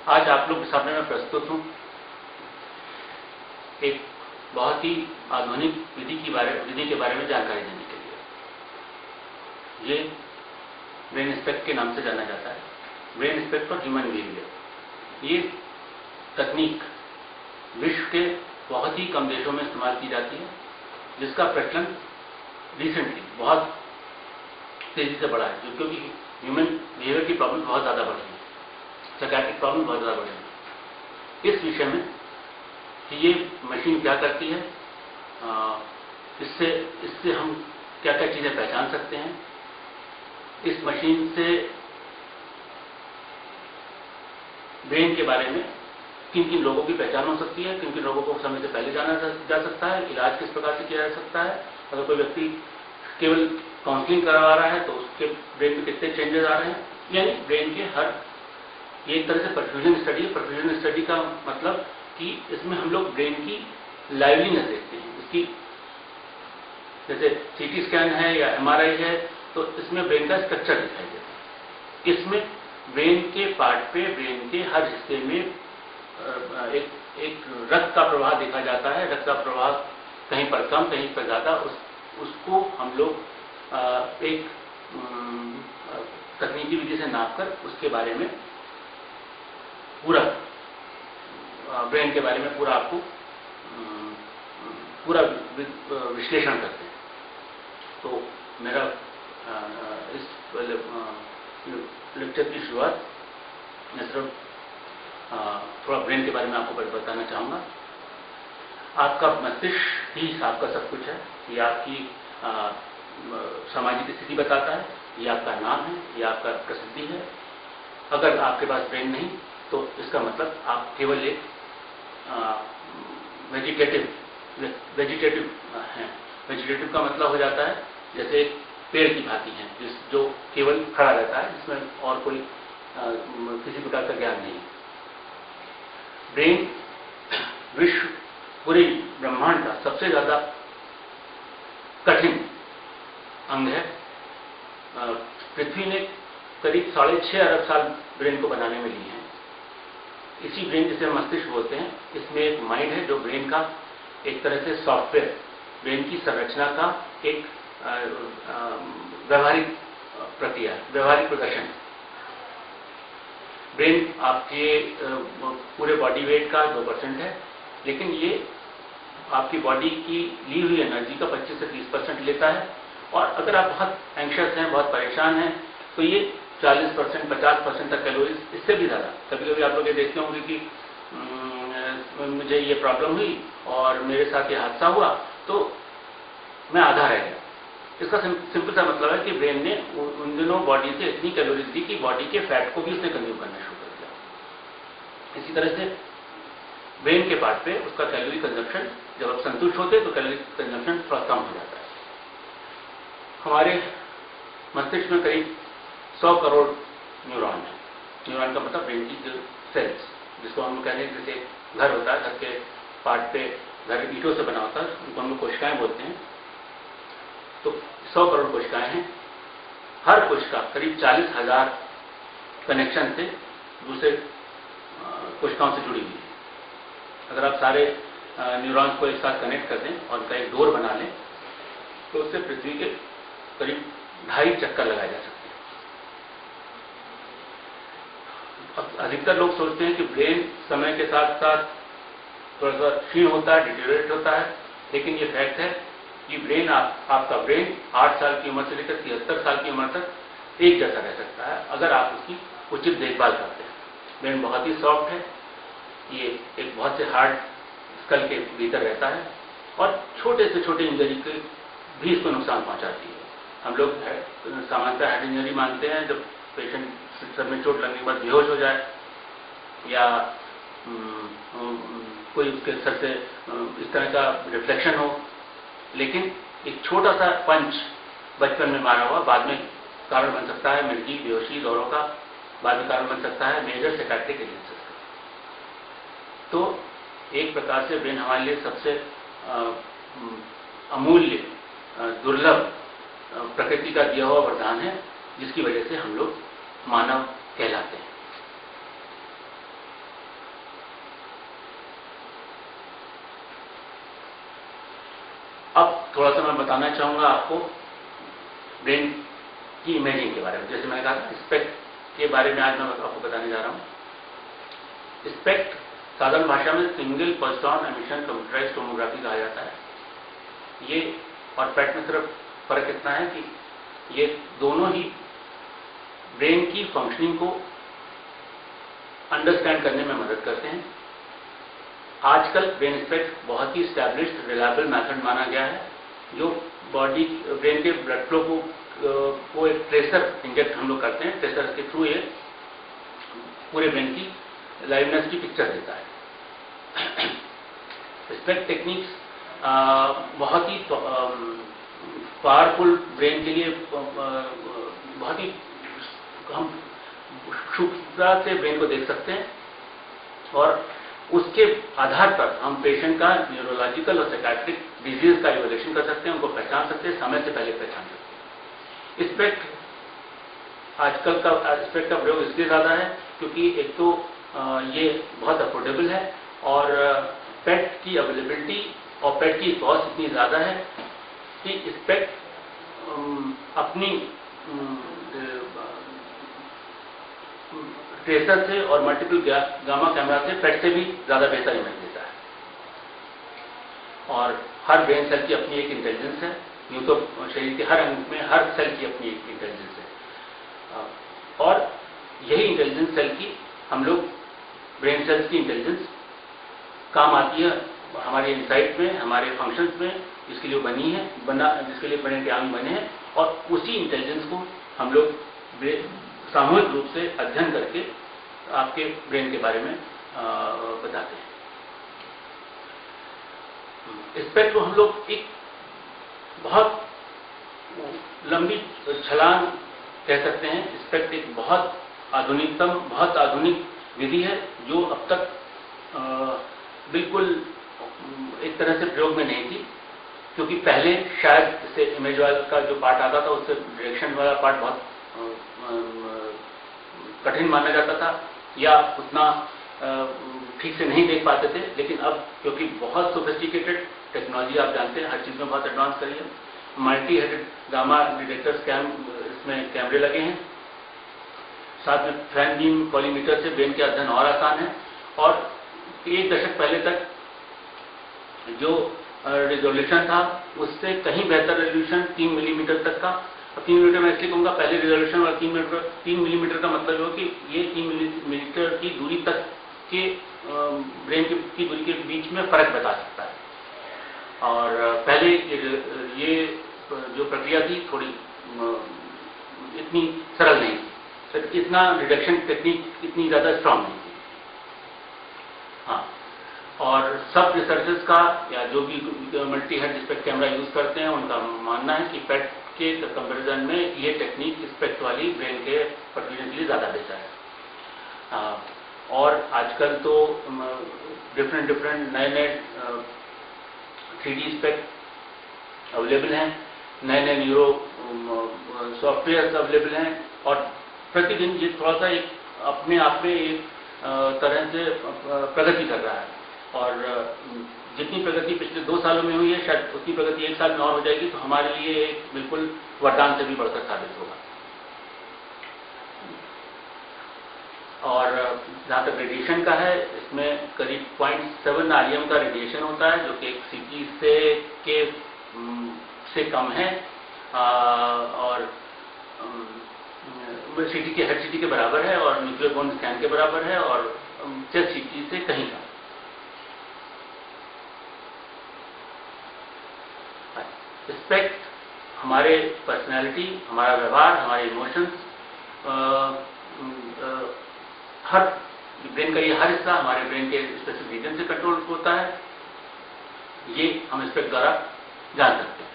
आज आप लोग के सामने मैं प्रस्तुत हूँ एक बहुत ही आधुनिक विधि के बारे में जानकारी देने के लिए। ये ब्रेन स्पेक्ट के नाम से जाना जाता है, brain SPECT for human behaviour. ये तकनीक विश्व के बहुत ही कम देशों में इस्तेमाल की जाती है, जिसका प्रचलन रिसेंटली बहुत तेजी से बढ़ा है, क्योंकि ह्यूमन बिहेवियर की प्रॉब्लम बहुत ज़्यादा बढ़ी है, साइकियाट्रिक प्रॉब्लम बहुत ज़्यादा बढ़ी है। इस विषय में कि ये मशीन क्या करती है, इससे हम क्या क्या चीज़ें पहचान सकते हैं, इस मशीन से ब्रेन के बारे में किन किन लोगों की पहचान हो सकती है, किन किन लोगों को समय से पहले जाना जा सकता है, इलाज किस प्रकार से किया जा सकता है। अगर कोई व्यक्ति केवल काउंसलिंग करवा रहा है तो उसके ब्रेन में कितने चेंजेस आ रहे हैं, यानी ब्रेन के हर, ये एक तरह से परफ्यूजन स्टडी है। परफ्यूजन स्टडी का मतलब कि इसमें हम लोग ब्रेन की लाइवलीनेस देखते हैं, उसकी जैसे सीटी स्कैन है या एमआरआई है तो इसमें ब्रेन का स्ट्रक्चर दिखाई देता है। इसमें ब्रेन के पार्ट पे, ब्रेन के हर हिस्से में एक रक्त का प्रवाह देखा जाता है। रक्त का प्रवाह कहीं पर कम, कहीं पर ज्यादा, उसको हम लोग एक तकनीकी विधि से नापकर उसके बारे में पूरा ब्रेन के बारे में पूरा आपको पूरा विश्लेषण करते हैं। तो मेरा इस लेक्चर की शुरुआत मैं सिर्फ थोड़ा ब्रेन के बारे में आपको बताना चाहूँगा। आपका मस्तिष्क ही आपका सब कुछ है। ये आपकी सामाजिक स्थिति बताता है, ये आपका नाम है, ये आपका प्रसिद्धि है। अगर आपके पास ब्रेन नहीं तो इसका मतलब आप केवल एक वेजिटेटिव हैं। वेजिटेटिव का मतलब हो जाता है जैसे एक पेड़ की भांति है, जो केवल खड़ा रहता है, जिसमें और कोई किसी प्रकार का ज्ञान नहीं है। ब्रेन विश्व, पूरे ब्रह्मांड का सबसे ज्यादा कठिन अंग है। पृथ्वी ने करीब 6.5 अरब साल ब्रेन को बनाने में लिए हैं। इसी ब्रेन, जिसे हम मस्तिष्क बोलते हैं, इसमें एक माइंड है जो ब्रेन का एक तरह से सॉफ्टवेयर, ब्रेन की संरचना का एक व्यवहारिक प्रक्रिया, व्यवहारिक प्रदर्शन। ब्रेन आपके पूरे बॉडी वेट का 2% है, लेकिन ये आपकी बॉडी की ली हुई एनर्जी का 25 से 30% लेता है। और अगर आप बहुत एंग्शियस हैं, बहुत परेशान हैं, तो ये 40%, 50% तक कैलोरीज, इससे भी ज़्यादा। कभी कभी आप लोग ये देखते होंगे कि मुझे ये प्रॉब्लम हुई और मेरे साथ ये हादसा हुआ तो मैं आधा रह गया। इसका सिंपल सा मतलब है कि ब्रेन ने उन दिनों बॉडी से इतनी कैलोरीज दी कि बॉडी के फैट को भी उसने कंज्यूम करना शुरू कर दिया। इसी तरह से ब्रेन के पार्ट पे उसका कैलोरी कंजप्शन, जब आप संतुष्ट होते हैं तो कैलोरी कंजप्शन थोड़ा कम हो जाता है। हमारे मस्तिष्क में करीब 100 करोड़ न्यूरॉन है। न्यूरॉन का मतलब ब्रेन की जो सेल्स, जिसको हम कहते हैं जैसे घर होता है, घर के पार्ट पे, घर ईंटों से बना होता है, उनको हम लोग कोशिकाएं बोलते हैं। तो 100 करोड़ कोशिकाएं हैं। हर कोशिका करीब 40,000 कनेक्शन से दूसरे कोशिकाओं से जुड़ी हुई है। अगर आप सारे न्यूरॉन्स को एक साथ कनेक्ट कर दें और उनका एक डोर बना लें तो उससे पृथ्वी के करीब 2.5 चक्कर लगाए जा सकते हैं। अब अधिकतर लोग सोचते हैं कि ब्रेन समय के साथ साथ थोड़ा सा क्षीण होता है, डिटेरियोरेट होता है, लेकिन ये फैक्ट है कि ब्रेन, आपका ब्रेन 8 साल की उम्र से लेकर 73 साल की उम्र तक एक जैसा रह सकता है, अगर आप उसकी उचित देखभाल करते हैं। ब्रेन बहुत ही सॉफ्ट है, ये एक बहुत से हार्ड स्कल के भीतर रहता है और छोटे से छोटे इंजरी के भी इसको नुकसान पहुंचाती है। हम लोग सामान्यतः हेड इंजरी मानते हैं जब पेशेंट सिर में चोट लगने के बाद बेहोश हो जाए या कोई उसके सर से इस तरह का रिफ्लेक्शन हो, लेकिन एक छोटा सा पंच बचपन में मारा हुआ बाद में कारण बन सकता है मिर्गी, बेहोशी, दौरों का बाद में कारण बन सकता है मेजर साइकियाट्रिक इलनेस। तो एक प्रकार से ब्रेन हमारे लिए सबसे अमूल्य, दुर्लभ, प्रकृति का दिया हुआ वरदान है, जिसकी वजह से हम लोग मानव कहलाते हैं। थोड़ा सा मैं बताना चाहूँगा आपको ब्रेन की इमेजिंग के बारे में। जैसे मैंने कहा स्पेक्ट के बारे में आज मैं आपको बताने जा रहा हूँ। स्पेक्ट साधारण भाषा में सिंगल पोस्टॉन एमिशन कंप्यूटराइज्ड टोमोग्राफी कहा जाता है। ये और पेट में सिर्फ फर्क इतना है कि ये दोनों ही ब्रेन की फंक्शनिंग को अंडरस्टैंड करने में मदद करते हैं। आजकल ब्रेन स्पेक्ट बहुत ही स्टैब्लिश्ड रिलायबल मेथड माना गया है, जो बॉडी ब्रेन के ब्लड फ्लो को एक ट्रेसर इंजेक्ट हम लोग करते हैं, ट्रेसर के थ्रू ये पूरे ब्रेन की लाइवनेस की पिक्चर देता है। स्पेक्ट टेक्निक्स बहुत ही पावरफुल ब्रेन के लिए बहुत ही हम सूक्ष्मता से ब्रेन को देख सकते हैं और उसके आधार पर हम पेशेंट का न्यूरोलॉजिकल और साइकियाट्रिक डिजीज का इवैल्यूएशन कर सकते हैं, उनको पहचान सकते हैं, समय से पहले पहचान सकते हैं। स्पेक्ट आजकल का स्पेक्ट का प्रयोग इसलिए ज़्यादा है क्योंकि एक तो ये बहुत अफोर्डेबल है और पेट की अवेलेबिलिटी और पेट की कॉस्ट इतनी ज़्यादा है कि स्पेक्ट अपनी ट्रेसर से और मल्टीपल गामा कैमरा से पेट से भी ज़्यादा बेहतर इमेज देता है। और हर ब्रेन सेल की अपनी एक इंटेलिजेंस है, यूँ तो शरीर के हर अंग में हर सेल की अपनी एक इंटेलिजेंस है और यही इंटेलिजेंस सेल की हम लोग ब्रेन सेल्स की इंटेलिजेंस काम आती है हमारे इंसाइट में, हमारे फंक्शंस में, जिसके लिए बनी है जिसके लिए ब्रेन के अंग बने हैं और उसी इंटेलिजेंस को हम लोग सामूहिक रूप से अध्ययन करके आपके ब्रेन के बारे में बताते हैं। स्पेक्ट को हम लोग एक बहुत लंबी छलांग कह सकते हैं। स्पेक्ट एक बहुत आधुनिक विधि है जो अब तक बिल्कुल एक तरह से प्रयोग में नहीं थी, क्योंकि पहले शायद इससे इमेज वाला का जो पार्ट आता था उससे डायरेक्शन वाला पार्ट बहुत कठिन माना जाता था या उतना ठीक से नहीं देख पाते थे। लेकिन अब क्योंकि बहुत सोफिस्टिकेटेड टेक्नोलॉजी, आप जानते हैं हर चीज़ में बहुत एडवांस करी है, मल्टी हेडेड गामा डिटेक्टर्स इसमें कैमरे लगे हैं, साथ में फैन बीम कॉलीमीटर से ब्रेन के अध्ययन और आसान है और एक दशक पहले तक जो रिजोल्यूशन था उससे कहीं बेहतर रेजोल्यूशन 3 मिलीमीटर तक का। 3 मिलीमीटर मैं इसलिए कहूँगा, पहले रिजोल्यूशन और 3 मिलीमीटर का मतलब हो कि ये 3 मिलीमीटर की दूरी तक के ब्रेन की दूरी के बीच में फर्क बता सकता है। और पहले ये जो प्रक्रिया थी थोड़ी इतनी सरल नहीं थी, इतना डिटेक्शन टेक्निक इतनी ज़्यादा स्ट्रांग नहीं थी। हाँ, और सब रिसर्चर्स का या जो भी multi head SPECT camera use करते हैं उनका मानना है कि पेट के कंपैरिजन में ये टेक्निक स्पेक्ट वाली ब्रेन के परफ्यूजन के लिए ज़्यादा बेहतर है। और आजकल तो डिफरेंट नए 3D स्पेक्ट अवेलेबल हैं, नए न्यूरो सॉफ्टवेयर अवेलेबल हैं और प्रतिदिन ये थोड़ा सा एक अपने आप में एक तरह से प्रगति कर रहा है और जितनी प्रगति पिछले 2 सालों में हुई है शायद उतनी प्रगति 1 साल में और हो जाएगी, तो हमारे लिए एक बिल्कुल वरदान से भी बढ़कर साबित होगा। और जहाँ तक रेडिएशन का है, इसमें करीब 0.7 REM का रेडिएशन होता है जो कि एक CT से कम है और CT के हेड CT के बराबर है और न्यूक्लियर बोन स्कैन के बराबर है और चेस्ट CT से कहीं कम। स्पेक्ट हमारे पर्सनैलिटी, हमारा व्यवहार, हमारे इमोशंस, हर ब्रेन का ये हर हिस्सा हमारे ब्रेन के स्पेसिफिक रीजन से कंट्रोल होता है, ये हम स्पेक्ट द्वारा जान सकते हैं।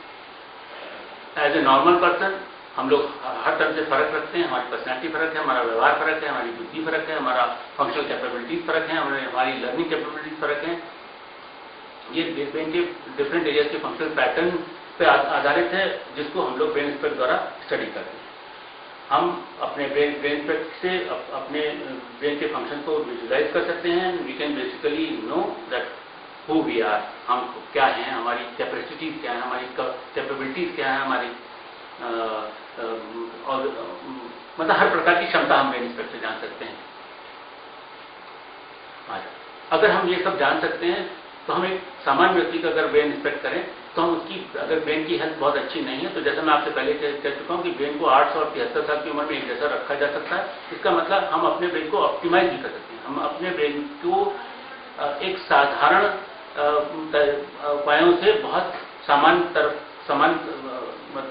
एज ए नॉर्मल पर्सन हम लोग हर तरह से फर्क रखते हैं, हमारी पर्सनैलिटी फर्क है, हमारा व्यवहार फर्क है, हमारी बुद्धि फर्क है, हमारा फंक्शनल कैपेबिलिटीज फर्क है, हमारी लर्निंग कैपेबिलिटीज फर्क है। ये ब्रेन के डिफरेंट एरियाज के फंक्शनल पैटर्न पे आधारित है जिसको हम लोग ब्रेन स्पेक्ट द्वारा स्टडी करते हैं। हम अपने ब्रेन स्पेक्ट से अपने ब्रेन के फंक्शन को विजुलाइज कर सकते हैं। We can basically know that who we are, हम क्या हैं, हमारी कैपेसिटीज क्या है, हमारी कैपेबिलिटीज क्या है, हमारी और मतलब हर प्रकार की क्षमता हम ब्रेन इंस्पेक्ट से जान सकते हैं। अगर हम ये सब जान सकते हैं तो हम एक सामान्य व्यक्ति का अगर ब्रेन इंस्पेक्ट करें तो हम उसकी, अगर ब्रेन की हेल्थ बहुत अच्छी नहीं है तो जैसा मैं आपसे पहले कह चुका हूं कि ब्रेन को 8 और 73 साल की उम्र में एक जैसा रखा जा सकता है। इसका मतलब हम अपने ब्रेन को ऑप्टिमाइज भी कर सकते हैं। हम अपने ब्रेन को एक साधारण उपायों से बहुत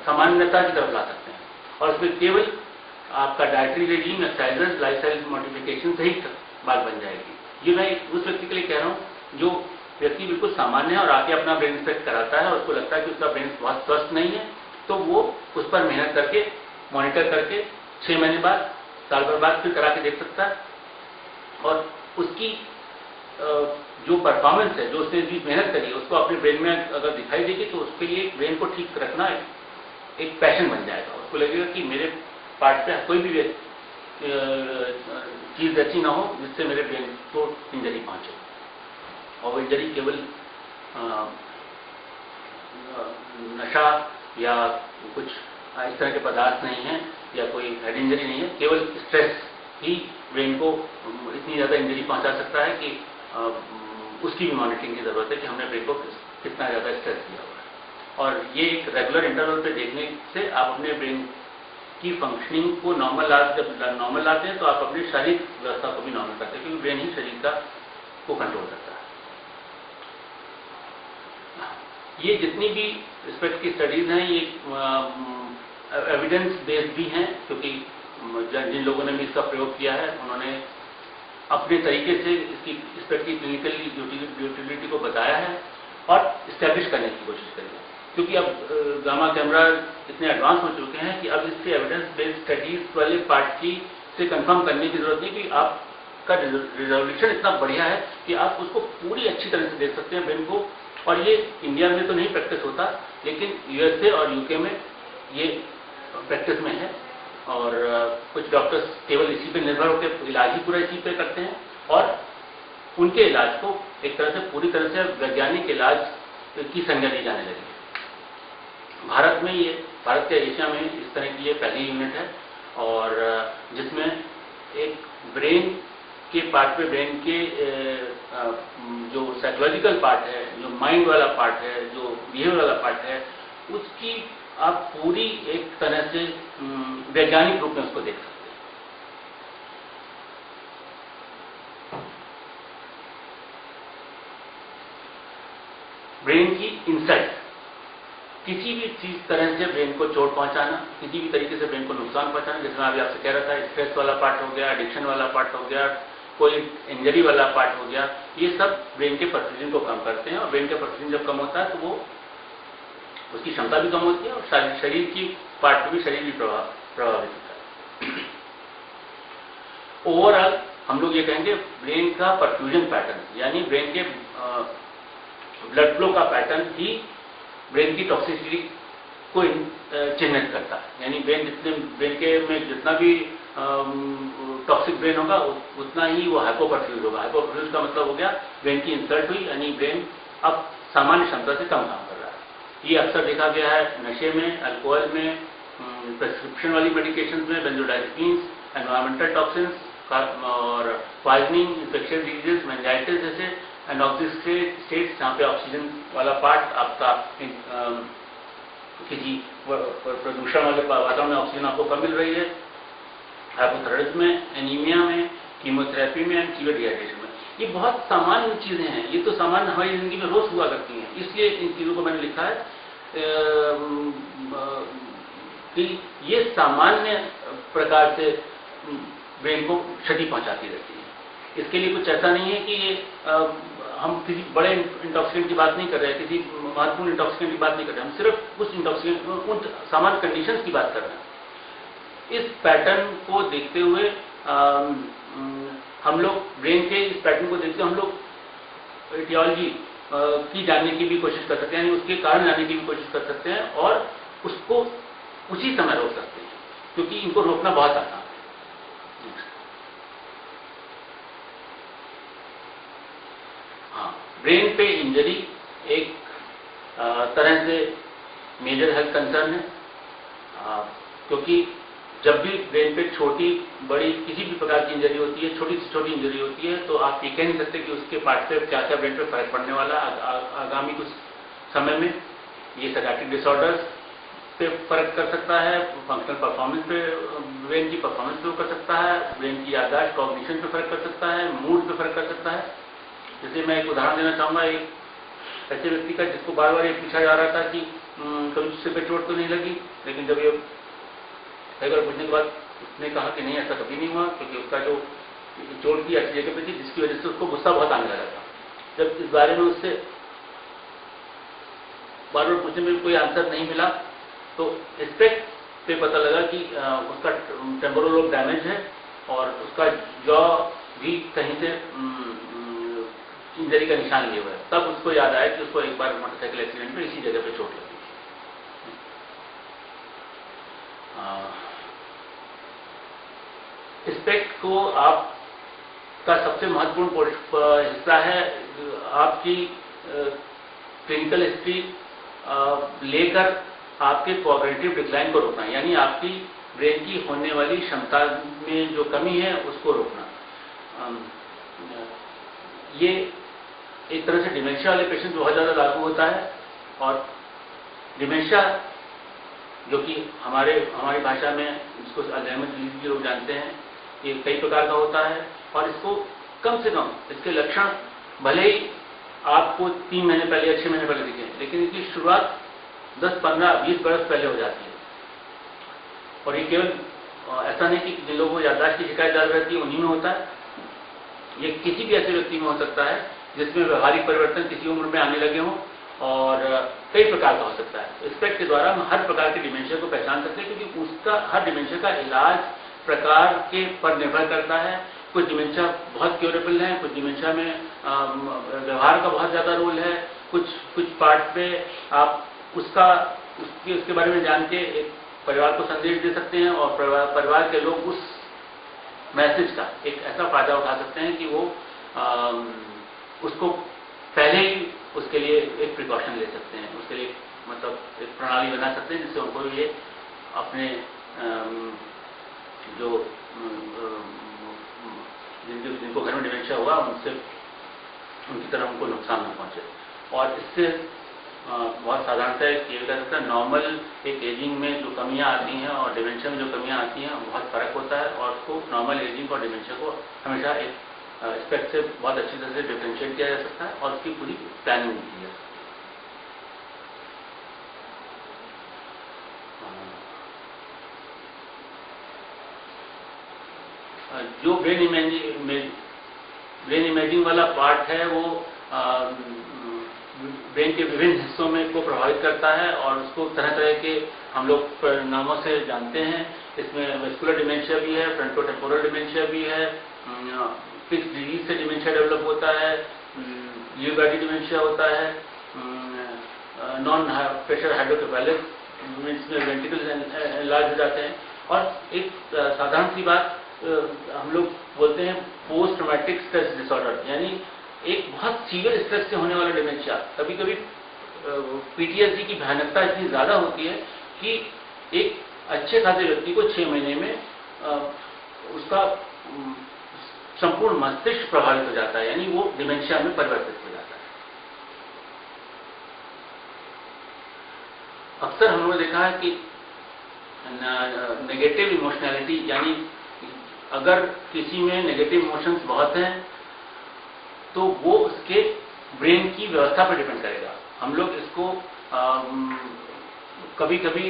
सामान्यता की तरफ ला सकते हैं और उसमें केवल आपका dietary regime, exercises, lifestyle modification से ही बात बन जाएगी। ये मैं उस व्यक्ति के लिए कह रहा हूं जो व्यक्ति बिल्कुल सामान्य है और आके अपना ब्रेन इंस्पेक्ट कराता है और उसको लगता है कि उसका ब्रेन बहुत स्वस्थ नहीं है, तो वो उस पर मेहनत करके, मॉनिटर करके 6 महीने बाद, साल भर बाद फिर करा के देख सकता है और उसकी जो परफॉर्मेंस है, जो उसने भी मेहनत करी है, उसको अपने ब्रेन में अगर दिखाई देगी तो उसके लिए ब्रेन को ठीक रखना एक पैशन बन जाएगा। उसको लगेगा कि मेरे पार्ट पे कोई भी चीज ऐसी ना हो जिससे मेरे ब्रेन को इंजरी पहुंचे, और वो इंजरी केवल नशा या कुछ इस तरह के पदार्थ नहीं है या कोई हेड इंजरी नहीं है, केवल स्ट्रेस ही ब्रेन को इतनी ज्यादा इंजरी पहुंचा सकता है कि उसकी भी मॉनिटरिंग की जरूरत है कि हमने ब्रेन को कितना ज्यादा स्ट्रेस दिया हुआ है। और ये एक रेगुलर इंटरवल पे देखने से आप अपने ब्रेन की फंक्शनिंग को जब नॉर्मल लाते हैं तो आप अपनी शारीरिक व्यवस्था को भी नॉर्मल करते हैं, क्योंकि ब्रेन ही शरीर को कंट्रोल करता है। ये जितनी भी रिस्पेक्ट की स्टडीज हैं ये एविडेंस बेस्ड भी हैं, क्योंकि जिन लोगों ने भी इसका प्रयोग किया है उन्होंने अपने तरीके से इस पर की क्लिनिकल यूटिलिटी को बताया है और इस्टेब्लिश करने की कोशिश करी है। क्योंकि अब गामा कैमरा इतने एडवांस हो चुके हैं कि अब इससे एविडेंस बेस्ड स्टडीज वाले पार्ट की से कंफर्म करने की जरूरत नहीं कि आपका रिजोल्यूशन इतना बढ़िया है कि आप उसको पूरी अच्छी तरह से देख सकते हैं ब्रेन को। और ये इंडिया में तो नहीं प्रैक्टिस होता, लेकिन यूएसए और यूके में ये प्रैक्टिस में है और कुछ डॉक्टर्स केवल इसी पे निर्भर होकर इलाज ही पूरा इसी पे करते हैं और उनके इलाज को एक तरह से पूरी तरह से वैज्ञानिक इलाज की संज्ञा दी जाने लगी है। भारत के एशिया में इस तरह की ये पहली यूनिट है और जिसमें एक ब्रेन के पार्ट पे, ब्रेन के जो साइकोलॉजिकल पार्ट है, जो माइंड वाला पार्ट है, जो बिहेवियर वाला पार्ट है, उसकी आप पूरी एक तरह से वैज्ञानिक रूप में उसको देख सकते हैं। ब्रेन की इनसाइट, किसी भी चीज तरह से ब्रेन को चोट पहुंचाना, किसी भी तरीके से ब्रेन को नुकसान पहुंचाना, जैसे मैं अभी आपसे कह रहा था, स्ट्रेस वाला पार्ट हो गया, एडिक्शन वाला पार्ट हो गया, कोई इंजरी वाला पार्ट हो गया, ये सब ब्रेन के परफ्यूजन को कम करते हैं और ब्रेन का परफ्यूजन जब कम होता है तो वो उसकी क्षमता भी कम होती है और शरीर की पार्ट पे भी शरीर भी प्रभावित होता है। ओवरऑल हम लोग ये कहेंगे ब्रेन का परफ्यूजन पैटर्न, यानी ब्रेन के ब्लड फ्लो का पैटर्न ही ब्रेन की टॉक्सिसिटी को चिन्हित करता है। यानी ब्रेन के में जितना भी टॉक्सिक ब्रेन होगा उतना ही वो हाइपोपरफ्यूज होगा। हाइपोपरफ्यूज का मतलब हो गया ब्रेन की इंसल्ट हुई, यानी ब्रेन अब सामान्य क्षमता से कम काम कर रहा है। ये अक्सर देखा गया है नशे में, अल्कोहल में, प्रेस्क्रिप्शन वाली मेडिकेशन में, बेंजोडाइजेपिन्स, एनवायरमेंटल टॉक्सिन्स और पॉइजनिंग, इन्फेक्शियस डिजीजेस, मेनिंजाइटिस जैसे एनॉक्सिस स्टेट्स, जहाँ पे ऑक्सीजन वाला पार्ट आपका किसी प्रदूषण वाले वातावरण में ऑक्सीजन आपको कम मिल रही है, हाइपोथायराइडिज्म में, एनीमिया में, कीमोथेरेपी में एंड सीवियर डिहाइड्रेशन में। ये बहुत सामान्य चीजें हैं, ये तो सामान्य हमारी जिंदगी में रोज हुआ करती हैं। इसलिए इन चीजों को मैंने लिखा है कि ये सामान्य प्रकार से ब्रेन को क्षति पहुंचाती रहती है। इसके लिए कुछ ऐसा नहीं है कि ये हम किसी बड़े इंटॉक्सिकेंट की बात नहीं कर रहे हैं, किसी महत्वपूर्ण इंटॉक्सिकेंट की बात नहीं कर रहे हैं, हम सिर्फ उस इंटॉक्सिकेंट, उन सामान्य कंडीशंस की बात कर रहे हैं। इस पैटर्न को देखते हुए हम लोग ब्रेन के इस पैटर्न को देखते हुए हम लोग एटियोलॉजी की जानने की भी कोशिश कर सकते हैं, यानी उसके कारण जानने की भी कोशिश कर सकते हैं और उसको उसी समय रोक सकते हैं, क्योंकि इनको रोकना बहुत आसान है। हाँ, ब्रेन पे इंजरी एक तरह से मेजर हेल्थ कंसर्न है, क्योंकि जब भी ब्रेन पे छोटी बड़ी किसी भी प्रकार की इंजरी होती है, छोटी से छोटी इंजरी होती है, तो आप ये कह नहीं सकते कि उसके पार्ट पे क्या क्या ब्रेन पे फर्क पड़ने वाला आगामी कुछ समय में। ये साइकियाट्रिक डिसऑर्डर्स पे फर्क कर सकता है, फंक्शनल परफॉर्मेंस पे, ब्रेन की परफॉर्मेंस पे कर सकता है, ब्रेन की याददाश्त कॉग्निशन पे फर्क कर सकता है, मूड पे फर्क कर सकता है। जैसे मैं एक उदाहरण देना चाहूँगा, एक ऐसे व्यक्ति का जिसको बार बार ये पूछा जा रहा था कि कभी सिर पे चोट तो नहीं लगी, लेकिन जब ये कई बार पूछने के बाद उसने कहा कि नहीं, ऐसा कभी नहीं हुआ, क्योंकि उसका जो चोट की ऐसी जगह पे थी जिसकी वजह से उसको गुस्सा बहुत आने लगा था। जब इस बारे में उससे बार बार पूछने में कोई आंसर नहीं मिला, तो स्पेक्ट पे पता लगा कि उसका टेम्पोरल लोब डैमेज है और उसका जॉ भी कहीं से इंजरी का निशान लिए हुआ है। तब उसको याद आया कि उसको एक बार मोटरसाइकिल एक्सीडेंट में इसी जगह पे चोट लगी। स्पेक्ट को आपका सबसे महत्वपूर्ण हिस्सा है आपकी क्लिनिकल हिस्ट्री लेकर आपके कोऑपरेटिव डिक्लाइन को रोकना, यानी आपकी ब्रेन की होने वाली क्षमता में जो कमी है उसको रोकना। ये एक तरह से डिमेंशिया वाले पेशेंट बहुत ज़्यादा लागू होता है, और डिमेंशिया जो कि हमारी भाषा में इसको अल्जाइमर डिजीज के लोग जानते हैं, ये कई प्रकार का होता है, और इसको कम से कम इसके लक्षण भले ही आपको 3 महीने पहले या 6 महीने पहले दिखे, लेकिन इसकी शुरुआत 10, 15, 20 बरस पहले हो जाती है। और ये केवल ऐसा नहीं कि जिन लोगों को याददाश्त की शिकायत ज़्यादा रहती है उन्हीं में होता है, ये किसी भी ऐसे व्यक्ति में हो सकता है जिसमें व्यवहारिक परिवर्तन किसी उम्र में आने लगे हों, और कई प्रकार का हो सकता है। स्पेक्ट के द्वारा हम हर प्रकार के डिमेंशिया को पहचान सकते हैं, क्योंकि उसका हर डिमेंशिया का इलाज प्रकार के पर निर्भर करता है। कुछ डिमेंशिया बहुत क्योरेबल है, कुछ डिमेंशिया में व्यवहार का बहुत ज़्यादा रोल है, कुछ पार्ट पे आप उसके बारे में जान के एक परिवार को संदेश दे सकते हैं, और परिवार के लोग उस मैसेज का एक ऐसा फायदा उठा सकते हैं कि वो उसको पहले ही उसके लिए एक प्रिकॉशन ले सकते हैं, उसके लिए मतलब एक प्रणाली बना सकते हैं जिससे उनको ये अपने जो जिनको घर में डिमेंशिया हुआ उनसे उनकी तरफ उनको नुकसान न पहुंचे। और इससे बहुत साधारणतः किया जा सकता है, नॉर्मल एक एजिंग में जो कमियां आती हैं और डिमेंशिया में जो कमियां आती हैं बहुत फर्क होता है, और उसको नॉर्मल एजिंग और डिमेंशिया को हमेशा एक स्पेक्ट से बहुत अच्छी तरह से डिफ्रेंशिएट किया जा सकता है, और उसकी पूरी प्लानिंग की है। जो ब्रेन इमेजिंग वाला पार्ट है वो ब्रेन के विभिन्न हिस्सों में को प्रभावित करता है, और उसको तरह तरह के हम लोग नामों से जानते हैं। इसमें वेस्कुलर डिमेंशिया भी है, फ्रंटोटेम्पोरल डिमेंशिया भी है, फिक्स डिजीज से डिमेंशिया डेवलप होता है, ल्यू बॉडी डिमेंशिया होता है, नॉन प्रेशर हाइड्रोकेफेलस में वेंट्रिकल्स एनलार्ज हो जाते हैं। और एक साधारण सी बात हम लोग बोलते हैं पोस्ट ट्रॉमेटिक स्ट्रेस डिसऑर्डर, यानी एक बहुत सीवियर स्ट्रेस से होने वाला डिमेंशिया। कभी कभी पीटीएसडी की भयानकता इतनी ज्यादा होती है कि एक अच्छे खासे व्यक्ति को 6 महीने में उसका संपूर्ण मस्तिष्क प्रभावित हो जाता है, यानी वो डिमेंशिया में परिवर्तित हो जाता है। अक्सर हम लोगों ने देखा है कि नेगेटिव इमोशनैलिटी, यानी अगर किसी में नेगेटिव इमोशंस बहुत हैं तो वो उसके ब्रेन की व्यवस्था पर डिपेंड करेगा। हम लोग इसको कभी कभी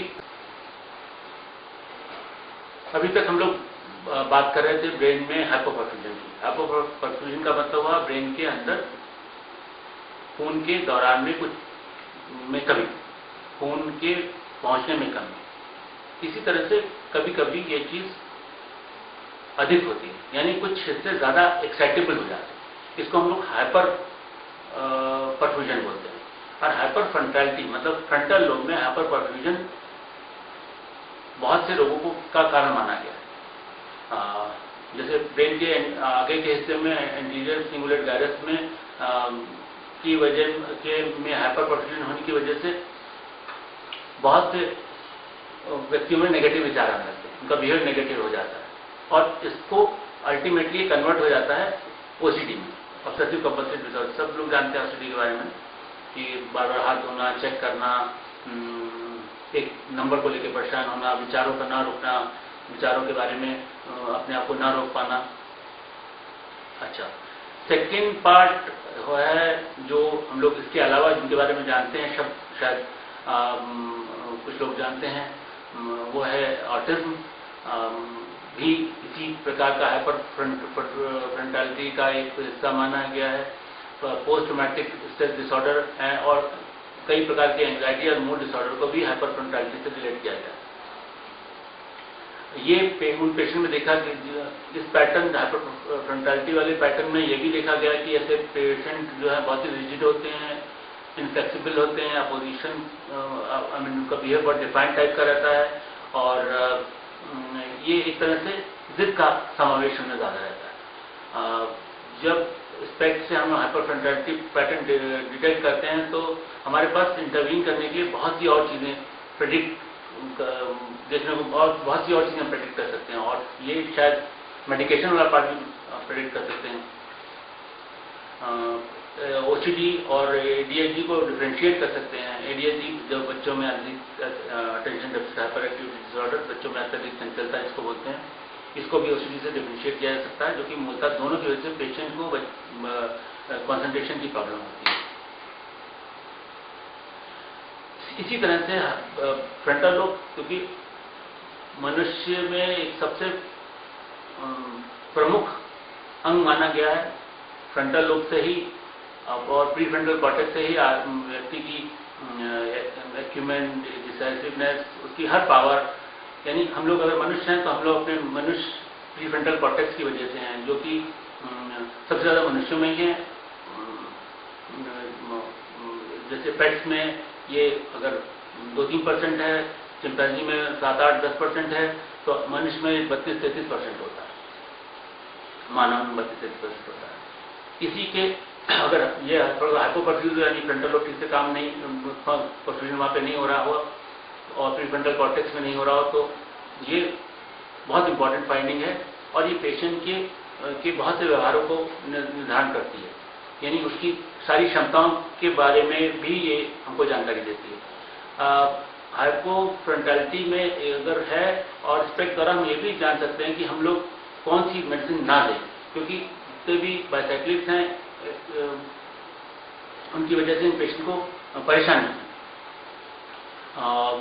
अभी तक हम लोग बात कर रहे थे ब्रेन में हाइपोपरफ्यूजन की। हाइपोपरफ्यूजन का मतलब हुआ ब्रेन के अंदर खून के दौरान में कमी, खून के पहुंचने में कमी। इसी तरह से कभी कभी ये चीज अधिक होती है, यानी कुछ हिस्से ज्यादा एक्साइटेबल हो जाते हैं। इसको हम लोग हाइपर परफ्यूजन बोलते हैं। और हाइपर फ्रंटैलिटी मतलब फ्रंटल लोब में हाइपर परफ्यूजन बहुत से रोगों का कारण माना गया है। जैसे ब्रेन के आगे के हिस्से में एंटीरियर सिंगुलेट गायरस में की वजह के में हाइपर परफ्यूजन होने की वजह से बहुत से व्यक्तियों में नेगेटिव विचार आने लगते हैं, उनका बिहेवियर नेगेटिव हो जाता है और इसको अल्टीमेटली कन्वर्ट हो जाता है ओसीडी में, ऑब्सेसिव कंपल्सिव डिसऑर्डर। सब लोग जानते हैं ओसीडी के बारे में कि बार बार हाथ धोना, चेक करना, एक नंबर को लेकर परेशान होना, विचारों का ना रुकना, विचारों के बारे में अपने आप को ना रोक पाना। अच्छा, सेकेंड पार्ट है जो हम लोग इसके अलावा जिनके बारे में जानते हैं, शब्द शायद कुछ लोग जानते हैं, वो है ऑटिज्म। भी इसी प्रकार का हाइपर फ्रंटालिटी का एक हिस्सा माना गया है। पोस्ट ट्रॉमेटिक स्ट्रेस डिसऑर्डर है और कई प्रकार के एंजाइटी और मूड डिसऑर्डर को भी हाइपर फ्रंटालिटी से रिलेट किया गया है। ये उन पेशेंट में देखा कि इस पैटर्न, हाइपर फ्रंटालिटी वाले पैटर्न में ये भी देखा गया कि ऐसे पेशेंट जो है बहुत ही रिजिड होते हैं, इनफ्लेक्सिबल होते हैं, अपोजिशन उनका बिहेवियर बहुत डिफाइंड टाइप का रहता है और ये एक तरह से जिद का समावेश होने ज़्यादा रहता है। जब स्पेक्ट से हम हाइपर फ्रंटालिटी पैटर्न डिटेक्ट करते हैं तो हमारे पास इंटरवीन करने के लिए बहुत सी और चीज़ें प्रेडिक्ट देखने को बहुत सी और चीज़ें प्रेडिक्ट कर सकते हैं और ये शायद मेडिकेशन वाला पार्ट भी प्रेडिक्ट कर सकते हैं। ओसीडी और एडीएचडी को डिफरेंशिएट कर सकते हैं। एडीएचडी जो बच्चों में अधिक attention deficit hyper activity disorder, बच्चों में अत्यधिक चंचलता इसको बोलते हैं, इसको भी ओसीडी से डिफरेंशिएट किया जा सकता है, जो कि मूलतः दोनों की वजह से पेशेंट को कंसंट्रेशन की प्रॉब्लम होती है। इसी तरह से फ्रंटल लोब, क्योंकि मनुष्य में एक सबसे प्रमुख अंग माना गया है, फ्रंटल लोब से ही और प्रीफ्रंटल कॉर्टेक्स से ही व्यक्ति की एक्यूमेन, डिसाइसिवनेस, उसकी हर पावर, यानी हम लोग अगर मनुष्य हैं तो हम लोग अपने मनुष्य प्रीफ्रंटल कॉर्टेक्स की वजह से हैं, जो कि सबसे ज़्यादा मनुष्यों में ही है। जैसे पेट्स में ये अगर 2-3% है, चिंपैंजी में 7-8-10% है, तो मनुष्य में 32-33% होता है, मानव में 32-33% होता है। इसी के अगर ये हाइपोपर्फ्यूजन यानी फ्रंटल लोब ठीक से काम नहीं, परफ्यूजन वहाँ पे नहीं हो रहा हो और प्रीफ्रंटल कॉर्टेक्स में नहीं हो रहा हो, तो ये बहुत इंपॉर्टेंट फाइंडिंग है और ये पेशेंट के बहुत से व्यवहारों को निर्धारण करती है, यानी उसकी सारी क्षमताओं के बारे में भी ये हमको जानकारी देती है। हाइपोफ्रंटालिटी में अगर है और स्पेक्ट द्वारा हम ये भी जान सकते हैं कि हम लोग कौन सी मेडिसिन ना दें, क्योंकि जितने भी बाइसाइक्लिस्ट हैं उनकी वजह से इन पेशेंट को परेशानी है,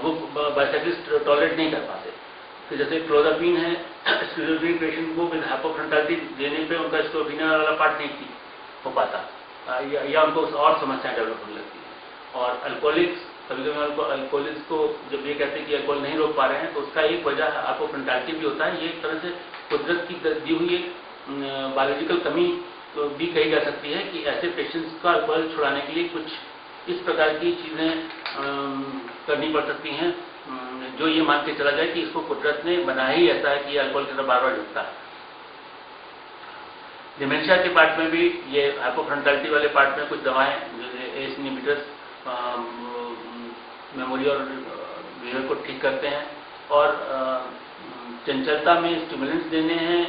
वो बाइसाइक्लिस्ट टॉलरेट नहीं कर पाते। तो जैसे क्लोरापीन है, स्क्लेरोटिन पेशेंट को विद हाइपोफ्रंटालिटी देने पे उनका स्क्लेरोटिन वाला पार्ट नहीं हो पाता या उनको और समस्याएं डेवलप होने लगती है। और अल्कोहलिक्स, कभी कभी अल्कोहलिक्स को जब ये कहते हैं कि अल्कोहल नहीं रोक पा रहे हैं, तो उसका एक वजह हाइपोफ्रंटालिटी भी होता है। ये एक तरह से कुदरत की दी हुई एक बायोलॉजिकल कमी तो भी कही जा सकती है कि ऐसे पेशेंट्स का अल्कोहल छुड़ाने के लिए कुछ इस प्रकार की चीज़ें करनी पड़ सकती हैं, जो ये मान के चला जाए कि इसको कुदरत ने बनाया ही ऐसा है कि अल्कोहल की तरफ बार बार झुकता है। डिमेंशिया के पार्ट में भी, ये हाइपोफ्रंटालिटी वाले पार्ट में कुछ दवाएं जैसे एस इनहिबिटर्स मेमोरी और बिहेवियर को ठीक करते हैं और चंचलता में स्टिमुलेंट्स देने हैं,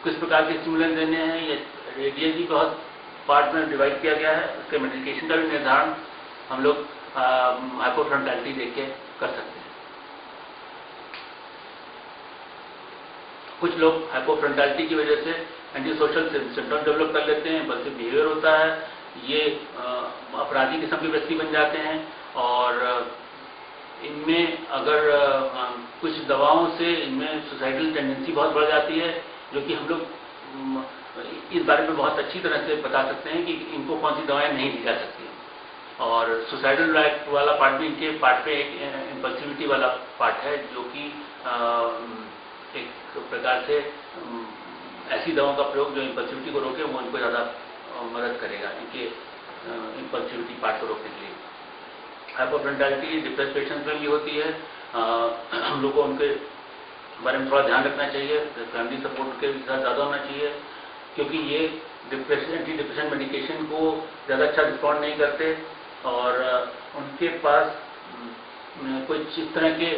किस प्रकार के स्टिमुलेंट्स देने हैं, ये एडीएचडी बहुत पार्ट में डिवाइड किया गया है। उसके मेडिकेशन का भी निर्धारण हम लोग हाइपोफ्रंटालिटी देख के कर सकते हैं। कुछ लोग हाइपोफ्रंटालिटी की वजह से एंटी सोशल सिम्टम डेवलप कर लेते हैं, इम्पल्सिव बिहेवियर होता है, ये अपराधी किस्म के व्यक्ति बन जाते हैं और इनमें अगर कुछ दवाओं से इनमें सुसाइडल टेंडेंसी बहुत बढ़ जाती है, जो कि हम लोग इस बारे में बहुत अच्छी तरह से बता सकते हैं कि इनको कौन सी दवाएं नहीं दी जा सकती। और सुसाइडल वाला पार्ट भी इनके पार्ट पे एक इम्पल्सिविटी वाला पार्ट है, जो कि एक प्रकार से ऐसी दवाओं का प्रयोग जो इम्पल्सिविटी को रोके, वो इनको ज़्यादा मदद करेगा इनके इम्पल्सिविटी पार्ट को रोकने के लिए। हाइपोफ्रंटालिटी डिप्रेस पेशेंट्स में भी होती है। हम लोग को उनके बारे में थोड़ा ध्यान रखना चाहिए, फैमिली सपोर्ट के साथ ज़्यादा होना चाहिए, क्योंकि ये एंटी डिप्रेशन मेडिकेशन को ज़्यादा अच्छा रिस्पॉन्ड नहीं करते और उनके पास कुछ इस तरह के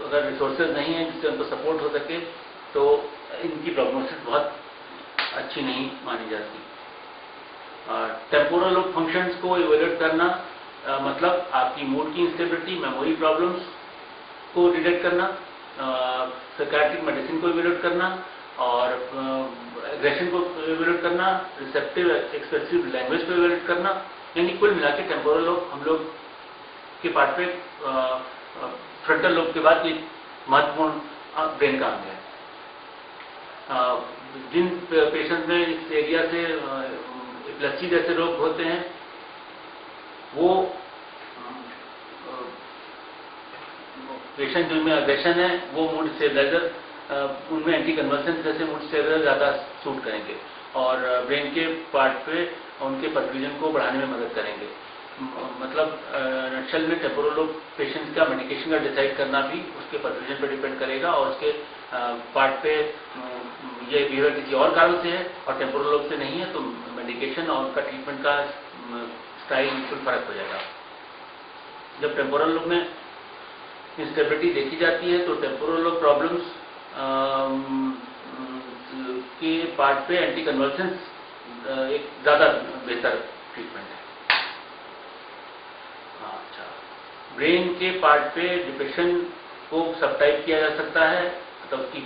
अगर रिसोर्सेज नहीं है जिससे उनको सपोर्ट हो सके तो इनकी प्रोग्नोसिस बहुत अच्छी नहीं मानी जाती। टेम्पोरल लोब फंक्शंस को इवेल्युएट करना मतलब आपकी मूड की इंस्टेबिलिटी, मेमोरी प्रॉब्लम्स को डिटेक्ट करना, साइकियाट्रिक मेडिसिन को इवेल्युएट करना और एग्रेशन को इवेल्युएट करना, रिसेप्टिव एक्सप्रेसिव लैंग्वेज को इवेल्युएट करना। यानी कुल मिला के टेम्पोरल लोब हम लोग के पार्ट पे फ्रंटल लोब के बाद एक महत्वपूर्ण ब्रेन का अंग है। जिन पेशेंट्स में इस एरिया से एपिलेप्सी जैसे रोग होते हैं वो पेशेंट जिनमें अग्रेशन है वो मूड स्टेबलाइजर उनमें एंटी कन्वर्सेंस जैसे मूड स्टेबलाइजर ज़्यादा सूट करेंगे और ब्रेन के पार्ट पे उनके परफ्यूजन को बढ़ाने में मदद करेंगे। मतलब नक्सल में टेम्पोरल लोब पेशेंट का मेडिकेशन का डिसाइड करना भी उसके परफ्यूजन पर डिपेंड करेगा और उसके पार्ट पे ये बिहेवियर किसी और कारण से है और टेम्पोरल लोब से नहीं है तो मेडिकेशन और उनका ट्रीटमेंट का स्टाइल बिल्कुल फर्क हो जाएगा। जब टेम्पोरल लोब में इंस्टेबिलिटी देखी जाती है तो टेम्पोरल लोब प्रॉब्लम्स के पार्ट पे एंटी कन्वर्सेंस एक ज़्यादा बेहतर ट्रीटमेंट है। अच्छा, ब्रेन के पार्ट पे डिप्रेशन को सब टाइप किया जा सकता है, मतलब उसकी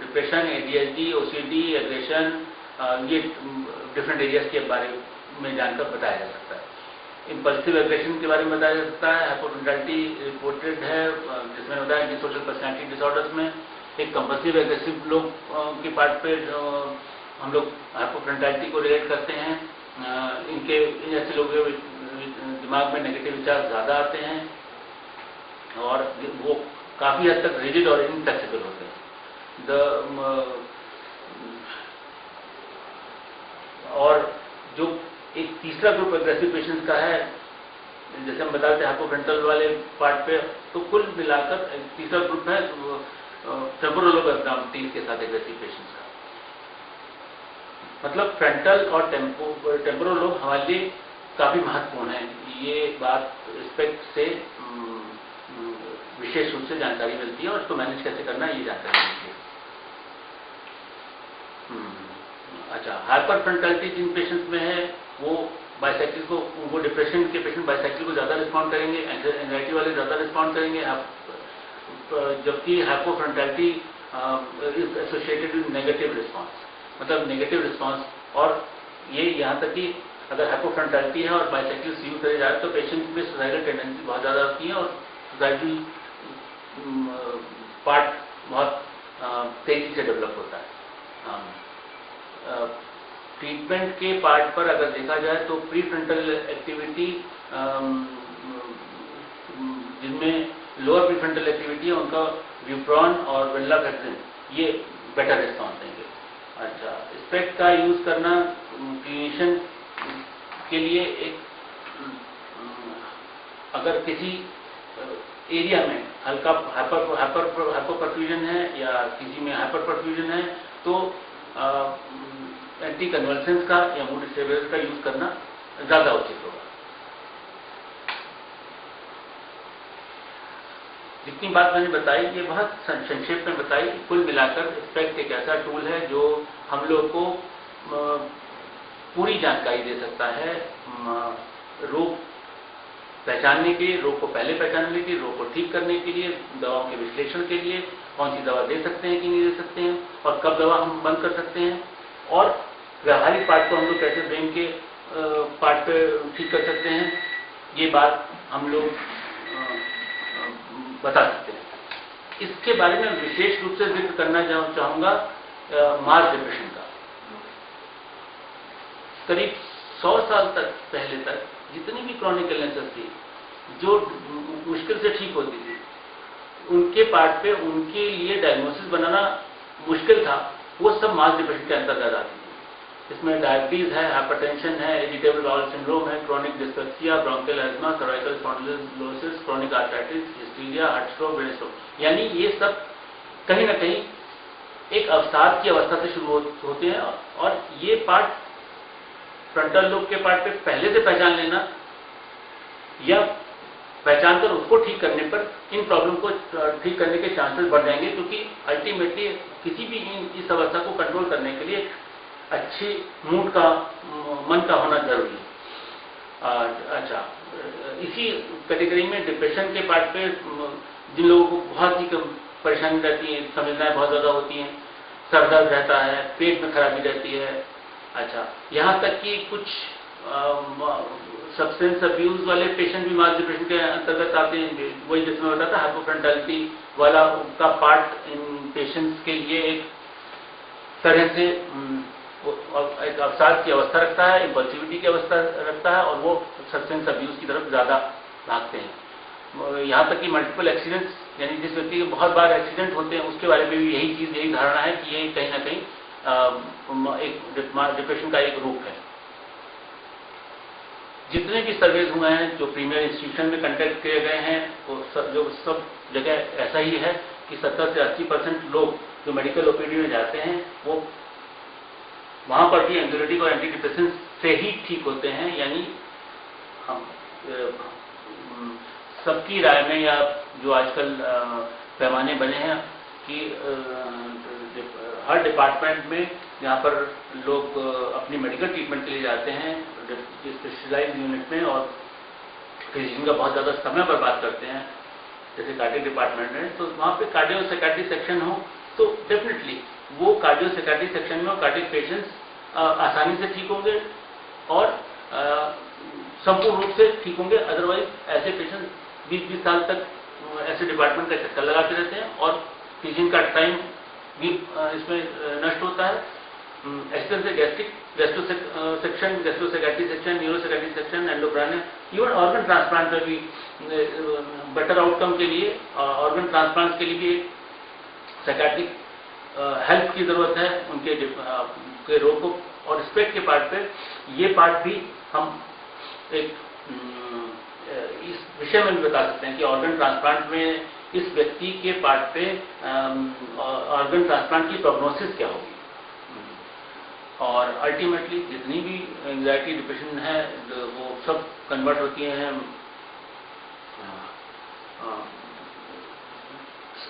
डिप्रेशन, एडीएचडी, ओसीडी, एग्रेशन, ये डिफरेंट एरियाज के बारे में जानकर बताया जा सकता है। इम्पल्सिव एग्रेशन के बारे में बताया जा सकता है। हाइपोफ्रंटैलिटी रिपोर्टेड है जिसमें बताया कि सोशल पर्सनैलिटी डिसऑर्डर्स में एक कंपल्सिव एग्रेसिव लोग के पार्ट पे हम लोग हाइपोफ्रंटैलिटी को रिलेट करते हैं। इनके ऐसे लोगों के दिमाग में नेगेटिव विचार ज़्यादा आते हैं और वो काफ़ी हद तक रिजिड और इनफ्लेक्सिबल होते हैं। और जो एक तीसरा ग्रुप एग्रेसिव पेशेंट्स का है, जैसे हम बताते हैं हाइपोफ्रंटल वाले पार्ट पे, तो कुल मिलाकर तीसरा ग्रुप है टेम्पोरल लोब एब्नॉर्मलिटीज के साथ एग्रेसिव पेशेंट्स का। मतलब फ्रंटल और टेम्पोरल लोब हमारे लिए काफ़ी महत्वपूर्ण है। ये बात रिस्पेक्ट से विशेष रूप से जानकारी मिलती है और उसको मैनेज कैसे करना है ये जानकारी मिलती है। अच्छा, हाइपर फ्रंटलिटी जिन पेशेंट्स में है वो बाइसाइकिल को, वो डिप्रेशन के पेशेंट बाइसाइकिल को ज़्यादा रिस्पॉन्ड करेंगे, एंजाइटी वाले ज़्यादा रिस्पॉन्ड करेंगे, जबकि hypofrontality is associated with negative response, मतलब नेगेटिव रिस्पॉन्स। और ये यहाँ तक कि अगर हाइपोफ्रंटलिटी है और बाइसाइकिल यूज करे जाए तो पेशेंट में सुसाइडल टेंडेंसी बहुत ज़्यादा होती है और सुसाइडल पार्ट बहुत तेजी से डेवलप होता है। ट्रीटमेंट के पार्ट पर अगर देखा जाए तो प्री फ्रंटल एक्टिविटी जिनमें लोअर प्री फ्रंटल एक्टिविटी है उनका व्यूप्रॉन और वेंलाफ्लेक्सिन ये बेटर रिस्पॉन्स देंगे। अच्छा, स्पेक्ट का यूज करना क्लिनिशियन के लिए एक अगर किसी एरिया में हल्का हाइपर परफ्यूजन है या किसी में हाइपर परफ्यूजन है तो एंटी कन्वर्सेंस का या मूड स्टेबलाइजर का यूज करना ज्यादा उचित होगा। जितनी बात मैंने बताई ये बहुत संक्षेप में बताई। कुल मिलाकर स्पेक्ट एक ऐसा टूल है जो हम लोग को पूरी जानकारी दे सकता है रोग पहचानने के लिए, रोग को पहले पहचानने के लिए, रोग को ठीक करने के लिए, दवाओं के विश्लेषण के लिए, कौन सी दवा दे सकते हैं कि नहीं दे सकते हैं और कब दवा हम बंद कर सकते हैं, और व्यावहारिक पार्ट को हम लोग कैसे ब्रेन के पार्ट पे ठीक कर सकते हैं, ये बात हम लोग बता सकते हैं। इसके बारे में विशेष रूप से जिक्र करना चाहूँगा मास डिप्रेशन का। करीब 100 साल तक पहले तक जितनी भी क्रॉनिक इलनेसेस थी जो मुश्किल से ठीक होती थी उनके पार्ट पे उनके लिए डायग्नोसिस बनाना मुश्किल था, वो सब मास डिप्रेशन के अंतर्गत आती थी। इसमें डायबिटीज है, हाइपरटेंशन है, इरिटेबल बाउल सिंड्रोम है, chronic dyspepsia, bronchial ESMA, cervical spondylosis, chronic arthritis, hysteria, heart stroke, brain stroke. यानी ये सब कहीं ना कहीं एक अवसाद की अवस्था से शुरू होते हैं और ये पार्ट फ्रंटल लोब के पार्ट पे पहले से पहचान लेना या पहचान कर उसको ठीक करने पर इन प्रॉब्लम को ठीक करने के चांसेस बढ़ जाएंगे, क्योंकि अल्टीमेटली किसी भी इस अवस्था को कंट्रोल करने के लिए अच्छी मूड का, मन का होना जरूरी है। अच्छा, इसी कैटेगरी में डिप्रेशन के पार्ट पे जिन लोगों को बहुत ही परेशानी रहती है, संवेदनाएं बहुत ज्यादा होती हैं, सर दर्द रहता है, पेट में खराबी रहती है, अच्छा, यहाँ तक कि कुछ सब्सटेंस अब्यूज वाले पेशेंट भी मास डिप्रेशन के अंतर्गत आते हैं। वही जिसमें होता था हाइपोफ्रंटैलिटी वाला का पार्ट इन पेशेंट्स के लिए एक तरह से एक अवसाद की अवस्था रखता है, इम्पल्सिविटी की अवस्था रखता है और वो सब्सटेंस अब्यूज की तरफ ज्यादा भागते हैं। यहाँ तक कि मल्टीपल एक्सीडेंट्स, यानी जिस व्यक्ति के बहुत बार एक्सीडेंट होते हैं उसके बारे में भी यही चीज, यही धारणा है कि ये कहीं ना कहीं एक डिप्रेशन का एक रूप है। जितने भी सर्वेज हुए हैं जो प्रीमियर इंस्टीट्यूशन में कंडक्ट किए गए हैं, वो जो सब जगह ऐसा ही है कि 70 से 80% लोग जो मेडिकल ओपीडी में जाते हैं वो वहां पर भी एंग्जाइटी और एंटी डिप्रेशन से ही ठीक होते हैं। यानी हम सबकी राय में या जो आजकल पैमाने बने हैं कि हर डिपार्टमेंट में जहाँ पर लोग अपनी मेडिकल ट्रीटमेंट के लिए जाते हैं स्पेशलाइज्ड यूनिट में और फिजिशियन का बहुत ज़्यादा समय बर्बाद करते हैं, जैसे कार्डियो डिपार्टमेंट में, तो वहाँ पे कार्डियो साइकियाट्री सेक्शन हो तो डेफिनेटली वो कार्डियो साइकियाट्री सेक्शन में कार्डियक पेशेंट्स आसानी से ठीक होंगे और संपूर्ण रूप से ठीक होंगे। अदरवाइज ऐसे पेशेंट 20-20 साल तक ऐसे डिपार्टमेंट का चक्कर लगाते रहते हैं और फिजिशियन का टाइम भी इसमें नष्ट होता है। Extensive gastro section, gastro psychiatry section, neuro psychiatry section, endocrine, even organ transplant में भी बेटर आउटकम के लिए, ऑर्गन ट्रांसप्लांट के लिए भी साइकियाट्रिक हेल्प की जरूरत है उनके रोग को। और स्पेक्ट के पार्ट पे ये पार्ट भी हम एक इस विषय में भी बता सकते हैं कि ऑर्गन ट्रांसप्लांट में इस व्यक्ति के पार्ट पे ऑर्गन ट्रांसप्लांट की प्रोग्नोसिस क्या होगी और अल्टीमेटली जितनी भी एंग्जाइटी डिप्रेशन है वो सब कन्वर्ट होती हैं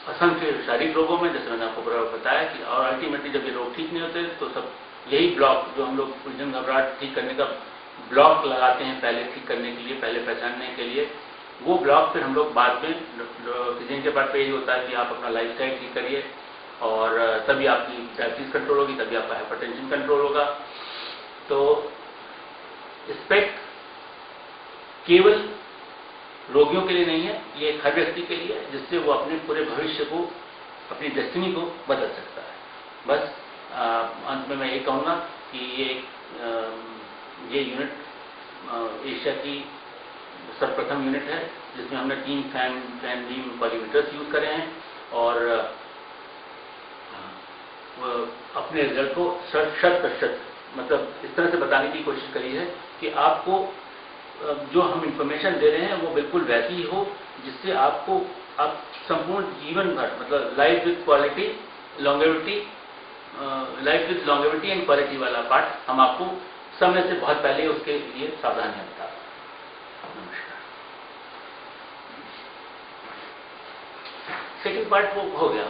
असंख्य शारीरिक रोगों में, जैसे मैंने आपको बताया कि, और अल्टीमेटली जब ये रोग ठीक नहीं होते तो सब यही ब्लॉक जो हम लोग उलझन घबराहट ठीक करने का ब्लॉक लगाते हैं पहले ठीक करने के लिए, पहले पहचानने के लिए, वो ब्लॉक फिर हम लोग बाद में फिजिशियन के पार्ट पे यही होता है कि आप अपना लाइफस्टाइल ठीक करिए और तभी आपकी डायबिटीज कंट्रोल होगी, तभी आपका हाइपरटेंशन कंट्रोल होगा। तो स्पेक्ट केवल रोगियों के लिए नहीं है, ये हर व्यक्ति के लिए है, जिससे वो अपने पूरे भविष्य को, अपनी डेस्टिनी को बदल सकता है। बस अंत में मैं ये कहूँगा कि ये यूनिट एशिया की सर्वप्रथम यूनिट है जिसमें हमने 3 फैन बीम कॉलीमीटर्स यूज करे हैं और अपने रिजल्ट को 100% मतलब इस तरह से बताने की कोशिश करी है कि आपको जो हम इंफॉर्मेशन दे रहे हैं वो बिल्कुल वैसी ही हो जिससे आपको आप संपूर्ण जीवन भर, मतलब life with quality, longevity, life with longevity and quality वाला पार्ट हम आपको समय से बहुत पहले उसके लिए सावधानियां बता दें। नमस्कार। सेकेंड पार्ट वो हो गया।